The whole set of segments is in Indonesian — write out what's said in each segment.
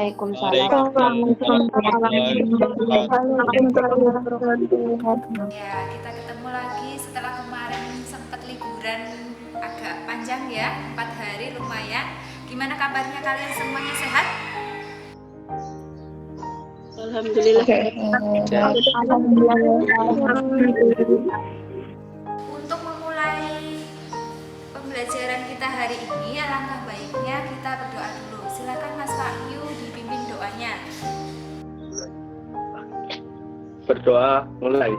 Waalaikumsalam. Ya, kita ketemu lagi setelah kemarin sempat liburan agak panjang ya, 4 hari lumayan. Gimana kabarnya kalian semuanya, sehat? Alhamdulillah. Untuk memulai pembelajaran kita hari ini, alangkah baiknya kita berdoa dulu. Silakan Mas Wahyu dipimpin doanya. Berdoa mulai.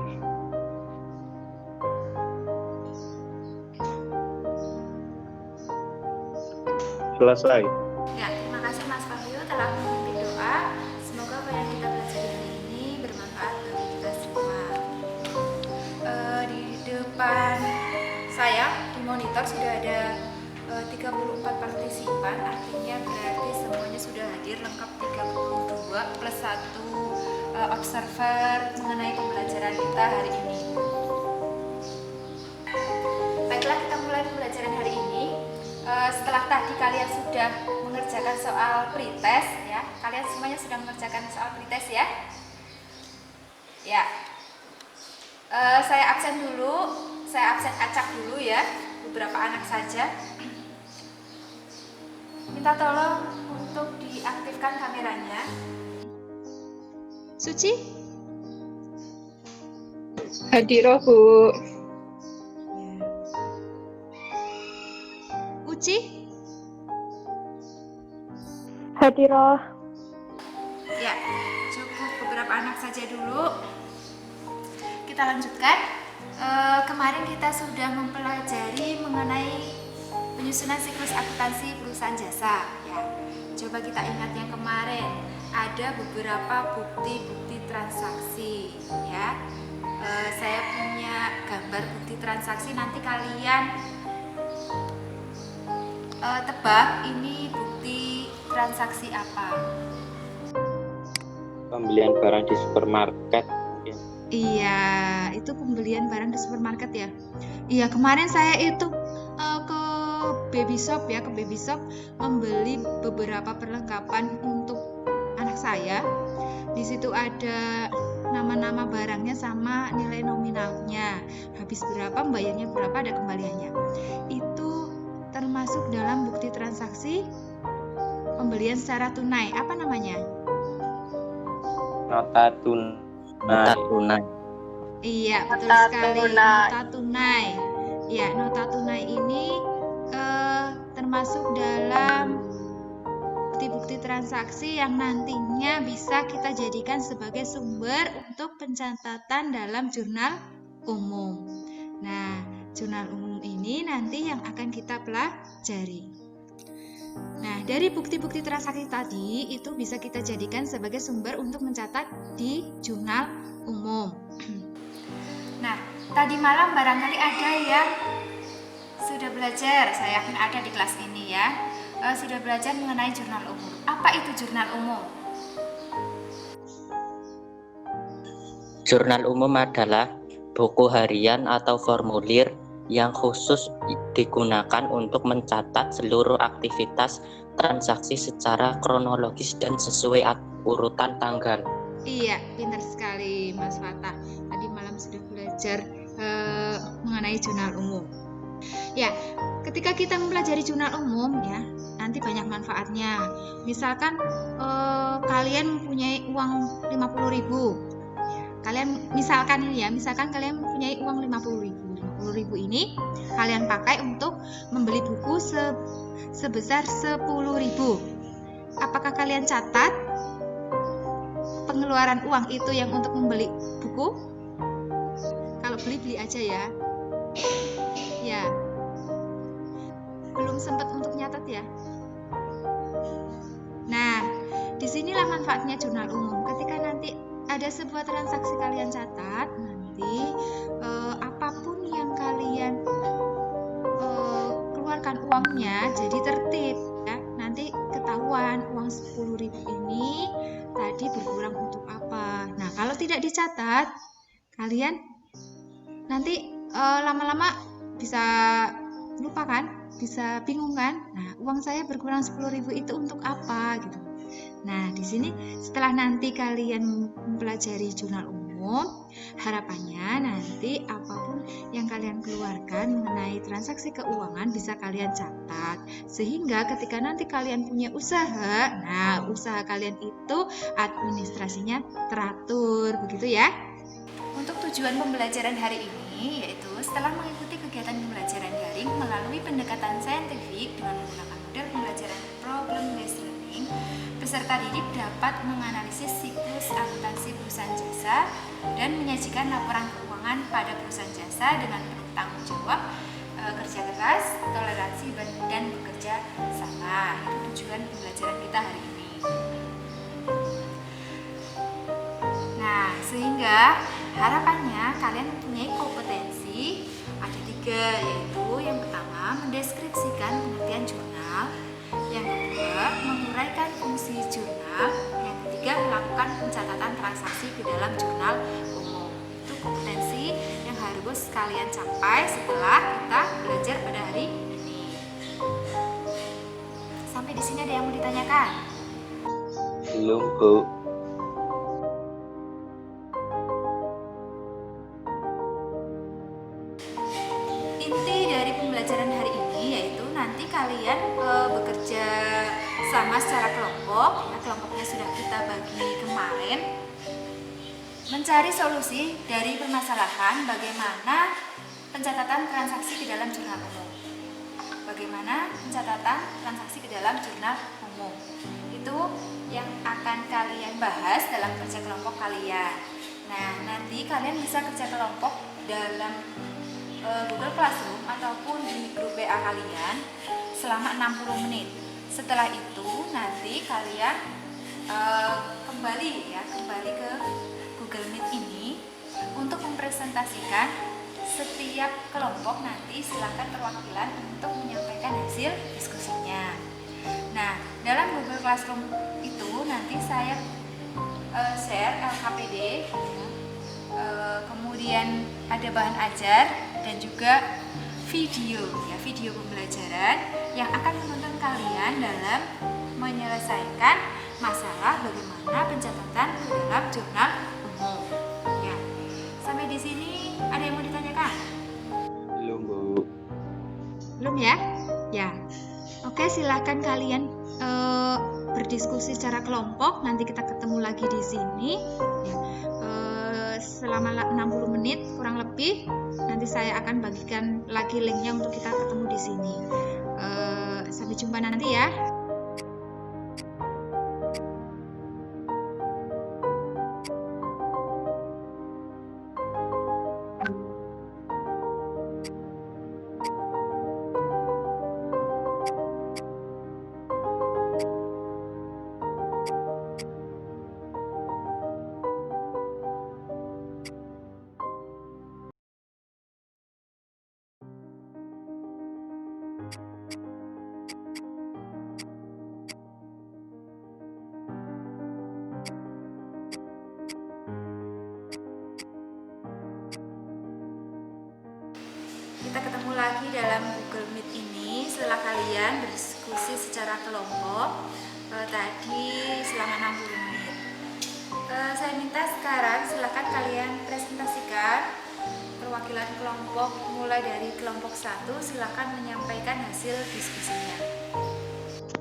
Selesai. Ya, terima kasih Mas Wahyu telah memimpin doa. Semoga apa yang kita pelajari hari ini bermanfaat bagi kita semua. Di depan saya di monitor sudah ada 34 partisipan, artinya berarti semuanya sudah hadir lengkap 32 plus 1 observer mengenai pembelajaran kita hari ini. Baiklah, kita mulai pembelajaran hari ini. Setelah tadi kalian sudah mengerjakan soal pretest ya, kalian semuanya sudah mengerjakan soal pretest ya. Ya, saya absen dulu, saya absen acak dulu ya, beberapa anak saja. Minta tolong untuk diaktifkan kameranya. Suci? Hadirah, Bu. Uci? Hadirah. Ya, cukup beberapa anak saja dulu. Kita lanjutkan. Kemarin kita sudah mempelajari mengenai penyusunan siklus akuntansi perusahaan jasa. Ya, coba kita ingat yang kemarin ada beberapa bukti-bukti transaksi. Ya, saya punya gambar bukti transaksi. Nanti kalian tebak ini bukti transaksi apa? Pembelian barang di supermarket. Iya, itu pembelian barang di supermarket ya. Iya, kemarin saya itu ke baby shop ya, ke baby shop membeli beberapa perlengkapan untuk anak saya. Di situ ada nama-nama barangnya sama nilai nominalnya. Habis berapa, bayarnya berapa, ada kembaliannya. Itu termasuk dalam bukti transaksi pembelian secara tunai. Apa namanya? Nota tunai. Iya, betul Nota sekali. tunai. Nota tunai. Ya, nota tunai ini termasuk dalam bukti-bukti transaksi yang nantinya bisa kita jadikan sebagai sumber untuk pencatatan dalam jurnal umum. Nah, jurnal umum ini nanti yang akan kita pelajari. Nah, dari bukti-bukti transaksi tadi itu bisa kita jadikan sebagai sumber untuk mencatat di jurnal umum. Nah, tadi malam barangkali ada yang sudah belajar, saya yakin ada di kelas ini ya, sudah belajar mengenai jurnal umum. Apa itu jurnal umum? Jurnal umum adalah buku harian atau formulir yang khusus digunakan untuk mencatat seluruh aktivitas transaksi secara kronologis dan sesuai urutan tanggal. Iya, pintar sekali Mas Fatah. Tadi malam sudah belajar mengenai jurnal umum. Ya, ketika kita mempelajari jurnal umum ya, nanti banyak manfaatnya. Misalkan kalian mempunyai uang 50.000. Ya, kalian misalkan kalian mempunyai uang 50.000. 50.000 ini kalian pakai untuk membeli buku sebesar 10.000. Apakah kalian catat pengeluaran uang itu yang untuk membeli buku? Kalau beli aja ya. Ya. Belum sempat untuk nyatat ya. Nah, disinilah manfaatnya jurnal umum. Ketika nanti ada sebuah transaksi kalian catat, nanti apapun yang kalian keluarkan uangnya jadi tertib ya. Nanti ketahuan uang 10.000 ini tadi berkurang untuk apa. Nah, kalau tidak dicatat, kalian nanti lama-lama bisa lupa kan, bisa bingung kan. Nah, uang saya berkurang 10.000 itu untuk apa gitu. Nah, di sini setelah nanti kalian mempelajari jurnal umum, harapannya nanti apapun yang kalian keluarkan mengenai transaksi keuangan bisa kalian catat. Sehingga ketika nanti kalian punya usaha, nah usaha kalian itu administrasinya teratur, begitu ya. Untuk tujuan pembelajaran hari ini yaitu setelah mengikuti kegiatan pembelajaran daring melalui pendekatan saintifik dengan menggunakan model pembelajaran problem based learning, peserta didik dapat menganalisis siklus akuntansi perusahaan jasa dan menyajikan laporan keuangan pada perusahaan jasa dengan penuh tanggung jawab, kerja keras, toleransi dan bekerja sama. Itu tujuan pembelajaran kita hari ini. Nah, sehingga harapannya kalian mempunyai kompetensi ada 3, yaitu yang pertama mendeskripsikan pengertian jurnal, yang kedua menguraikan fungsi jurnal, yang ketiga melakukan pencatatan transaksi ke dalam jurnal umum. Itu kompetensi yang harus kalian capai setelah kita belajar pada hari ini. Sampai di sini ada yang mau ditanyakan? Belum, Bu. Inti dari pembelajaran hari ini yaitu nanti kalian bekerja sama secara kelompok, ya, kelompoknya sudah kita bagi kemarin, mencari solusi dari permasalahan bagaimana pencatatan transaksi ke dalam jurnal umum. Bagaimana pencatatan transaksi ke dalam jurnal umum. Itu yang akan kalian bahas dalam kerja kelompok kalian. Nah, nanti kalian bisa kerja kelompok dalam Google Classroom ataupun di grup WA kalian selama 60 menit. Setelah itu nanti kalian kembali ke Google Meet ini untuk mempresentasikan setiap kelompok. Nanti silakan perwakilan untuk menyampaikan hasil diskusinya. Nah, dalam Google Classroom itu nanti saya share LKPD, kemudian ada bahan ajar dan juga video pembelajaran yang akan menuntun kalian dalam menyelesaikan masalah bagaimana pencatatan ke dalam jurnal umum. Ya, sampai di sini ada yang mau ditanyakan? Belum, Bu. Belum ya? Ya. Oke, silakan kalian berdiskusi secara kelompok. Nanti kita ketemu lagi di sini. Ya. Selama 60 menit kurang lebih. Nanti saya akan bagikan lagi linknya untuk kita ketemu di sini. Sampai jumpa nanti ya. Kita ketemu lagi dalam Google Meet ini setelah kalian berdiskusi secara kelompok tadi selama 60 menit. Saya minta sekarang silakan kalian presentasikan perwakilan kelompok, mulai dari kelompok 1 silakan menyampaikan hasil diskusinya.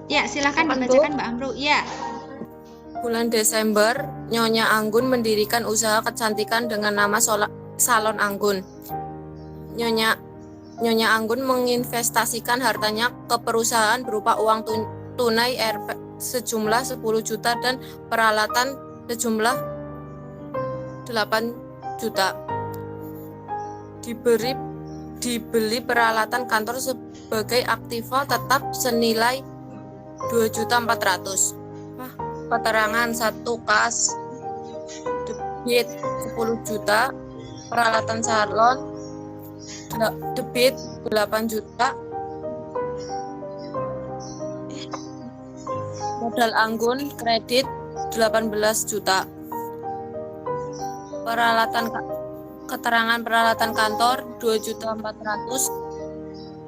Ya, silakan dibacakan Mbak Amru. Ya. Bulan Desember, Nyonya Anggun mendirikan usaha kecantikan dengan nama Salon Anggun. Nyonya Anggun menginvestasikan hartanya ke perusahaan berupa uang tunai Rp sejumlah 10 juta dan peralatan sejumlah 8 juta. Dibeli peralatan kantor sebagai aktiva tetap senilai 2.400.000. Keterangan 1 kas debit 10 juta, peralatan salon debit 8 juta, modal Anggun kredit 18 juta. Keterangan peralatan kantor 2.400.000,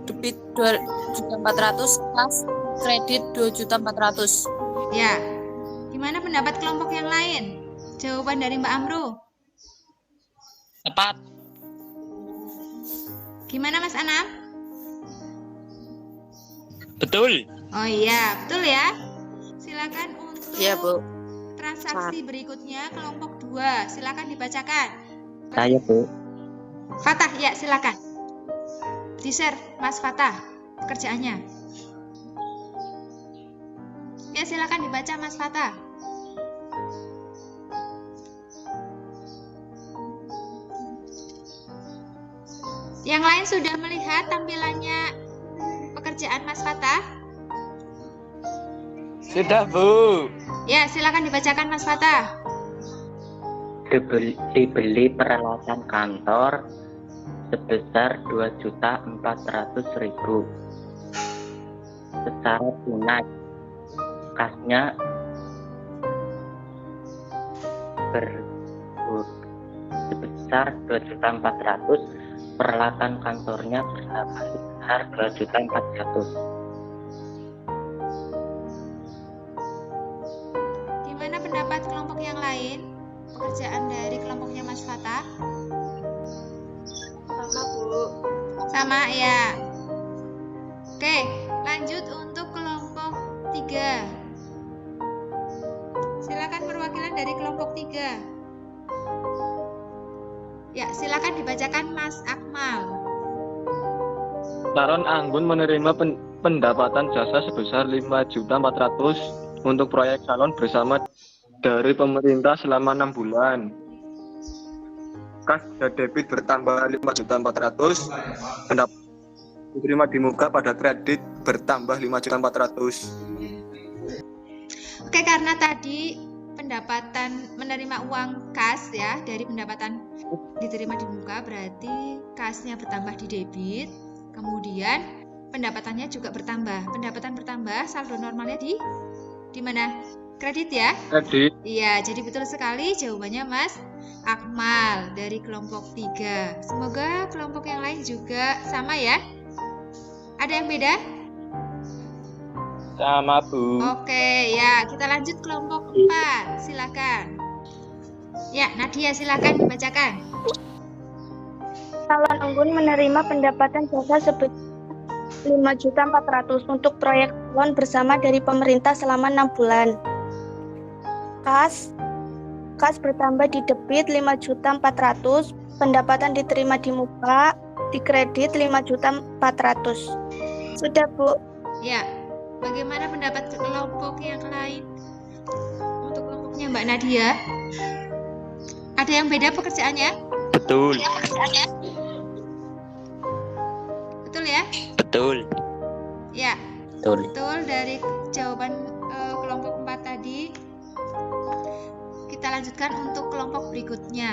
debit 2.400.000, kas kredit 2.400.000. Ya. Gimana pendapat kelompok yang lain? Jawaban dari Mbak Amro. Tepat. Gimana Mas Anam? Betul. Oh iya, betul ya. Silakan untuk Iya, Bu. transaksi berikutnya kelompok 2. Silakan dibacakan. Saya, Bu. Fatah, ya silakan. Di-share Mas Fatah pekerjaannya. Ya, silakan dibaca Mas Fatah. Yang lain sudah melihat tampilannya pekerjaan Mas Fatah? Sudah, Bu. Ya, silakan dibacakan Mas Fatah. Dibeli peralatan kantor sebesar 2.400.000 secara tunai. Kasnya sebesar 2.400.000, peralatan kantornya sebesar 2.400.000. Gimana pendapat kelompok yang lain? Pekerjaan dari kelompoknya Mas Fatah? Sama, Bu. Sama ya. Oke, lanjut untuk kelompok 3. Silakan perwakilan dari kelompok 3. Ya, silakan dibacakan Mas Akmal. Calon Anggun menerima pendapatan jasa sebesar 5.400.000 untuk proyek salon bersama dari pemerintah selama 6 bulan. Kas dan debit bertambah 5.400.000, pendapat diterima di muka pada kredit bertambah 5.400.000. Oke, karena tadi pendapatan menerima uang kas ya dari pendapatan diterima di muka, berarti kasnya bertambah di debit, kemudian pendapatannya juga bertambah. Pendapatan bertambah, saldo normalnya di mana? Kredit ya? Kredit. Iya, jadi betul sekali jawabannya Mas Akmal dari kelompok 3. Semoga kelompok yang lain juga sama ya. Ada yang beda? Sama, Bu. Oke, ya kita lanjut kelompok 4. Silakan. Ya, Nadia silakan dibacakan. Calon Anggun menerima pendapatan jasa sebesar 5.400.000 untuk proyek salon bersama dari pemerintah selama 6 bulan. Kas bertambah di debit 5.400.000, pendapatan diterima di muka, di kredit 5.400.000. Sudah, Bu. Ya, bagaimana pendapat kelompok yang lain? Untuk kelompoknya Mbak Nadia, ada yang beda pekerjaannya? Betul. Betul ya? Betul. Ya, Betul. betul dari jawaban kelompok 4 tadi. Kita lanjutkan untuk kelompok berikutnya.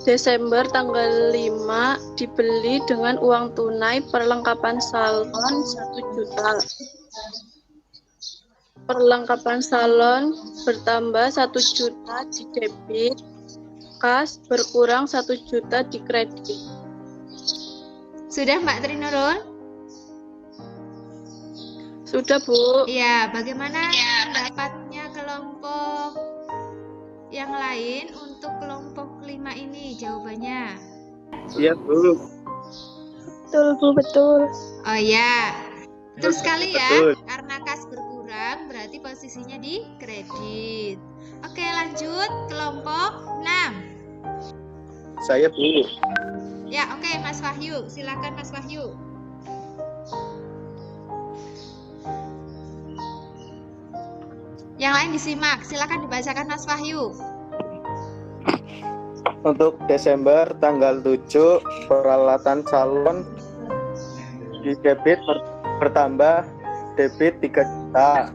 Desember tanggal 5 dibeli dengan uang tunai perlengkapan salon 1 juta. Perlengkapan salon bertambah 1 juta di debit, kas berkurang 1 juta di kredit. Sudah Mbak Trinurul? Sudah, Bu. Iya, bagaimana pendapatnya kelompok yang lain untuk kelompok 5 ini? Jawabannya. Iya, Bu. Betul, Bu, betul. Oh ya, betul sekali ya. Betul. Karena kas berkurang, berarti posisinya di kredit. Oke, lanjut kelompok 6. Saya, Bu. Ya, oke Mas Wahyu. Silakan Mas Wahyu. Yang lain disimak. Silakan dibacakan Mas Wahyu. Untuk Desember tanggal 7, peralatan salon di debit bertambah debit 3 juta.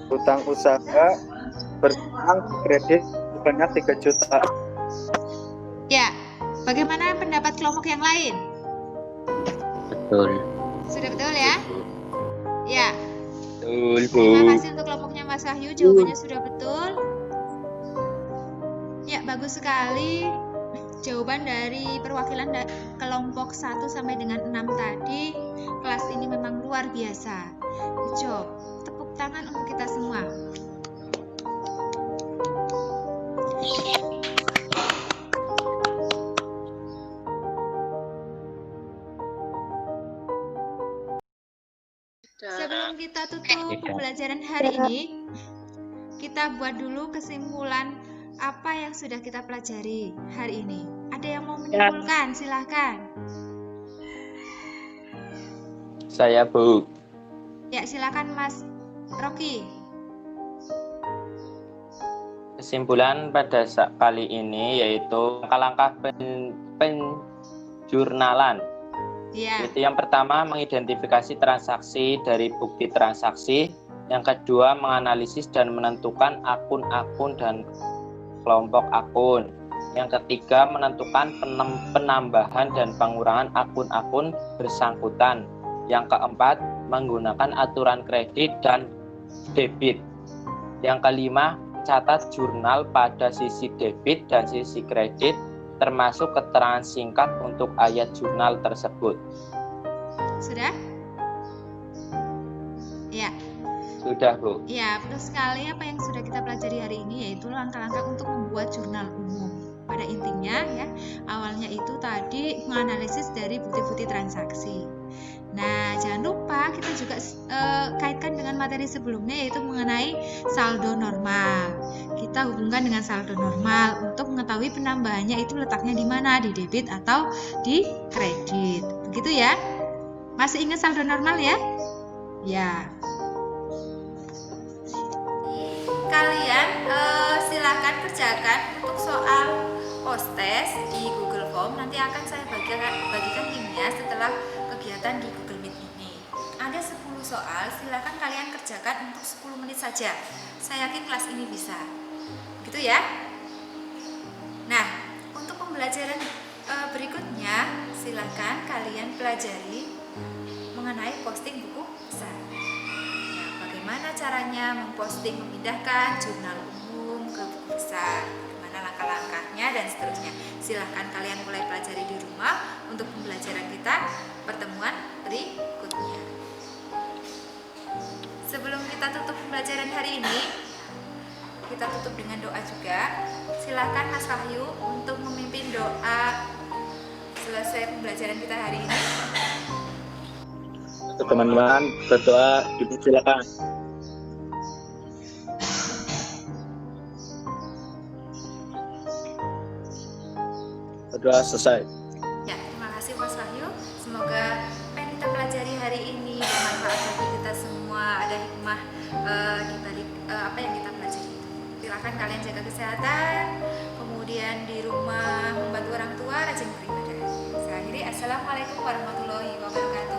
Utang usaha berkurang kredit sebanyak 3 juta. Ya, bagaimana pendapat kelompok yang lain? Betul. Sudah betul ya? Ya, Betul, Bu. terima kasih untuk kelompoknya Mas Wahyu. Jawabannya sudah betul. Ya, bagus sekali. Jawaban dari perwakilan kelompok 1 sampai dengan 6 tadi. Kelas ini memang luar biasa. Good job. Tepuk tangan untuk kita semua. Sebelum kita tutup pembelajaran hari ini, kita buat dulu kesimpulan apa yang sudah kita pelajari hari ini. Ada yang mau menyimpulkan? Silahkan. Saya, Bu. Ya, silakan Mas Rocky. Kesimpulan pada kali ini yaitu langkah-langkah penjurnalan. Ya. Itu yang pertama, mengidentifikasi transaksi dari bukti transaksi. Yang kedua, menganalisis dan menentukan akun-akun dan kelompok akun. Yang ketiga, menentukan penambahan dan pengurangan akun-akun bersangkutan. Yang keempat, menggunakan aturan kredit dan debit. Yang kelima, catat jurnal pada sisi debit dan sisi kredit, termasuk keterangan singkat untuk ayat jurnal tersebut. Sudah? Ya. Sudah, Bu. Ya, betul sekali apa yang sudah kita pelajari hari ini, yaitu langkah-langkah untuk membuat jurnal umum. Pada intinya ya, awalnya itu tadi menganalisis dari bukti-bukti transaksi. Nah, jangan lupa kita juga kaitkan dengan materi sebelumnya, yaitu mengenai saldo normal. Kita hubungkan dengan saldo normal untuk mengetahui penambahannya itu letaknya di mana, di debit atau di kredit. Begitu ya? Masih ingat saldo normal ya? Ya. Kalian silakan kerjakan untuk soal post-test di Google Form. Nanti akan saya bagikan linknya setelah kegiatan di Google Meet ini. Ada 10 soal, silakan kalian kerjakan untuk 10 menit saja. Saya yakin kelas ini bisa. Gitu ya. Nah, untuk pembelajaran berikutnya, silakan kalian pelajari mengenai posting buku besar. Nah, bagaimana caranya memposting, memindahkan jurnal umum ke buku besar, bagaimana langkah-langkahnya dan seterusnya. Silahkan kalian mulai pelajari di rumah untuk pembelajaran kita pertemuan berikutnya. Sebelum kita tutup pembelajaran hari ini, kita tutup dengan doa juga. Silakan Mas Wahyu untuk memimpin doa selesai pembelajaran kita hari ini. Teman-teman berdoa, silakan. Berdoa selesai. Ya, terima kasih Mas Wahyu. Semoga apa yang kita pelajari hari ini bermanfaat bagi kita semua. Ada hikmah di balik apa yang kita pelajari. Silakan kalian jaga kesehatan, kemudian di rumah membantu orang tua, rajin beribadah. Saya akhiri, assalamualaikum warahmatullahi wabarakatuh.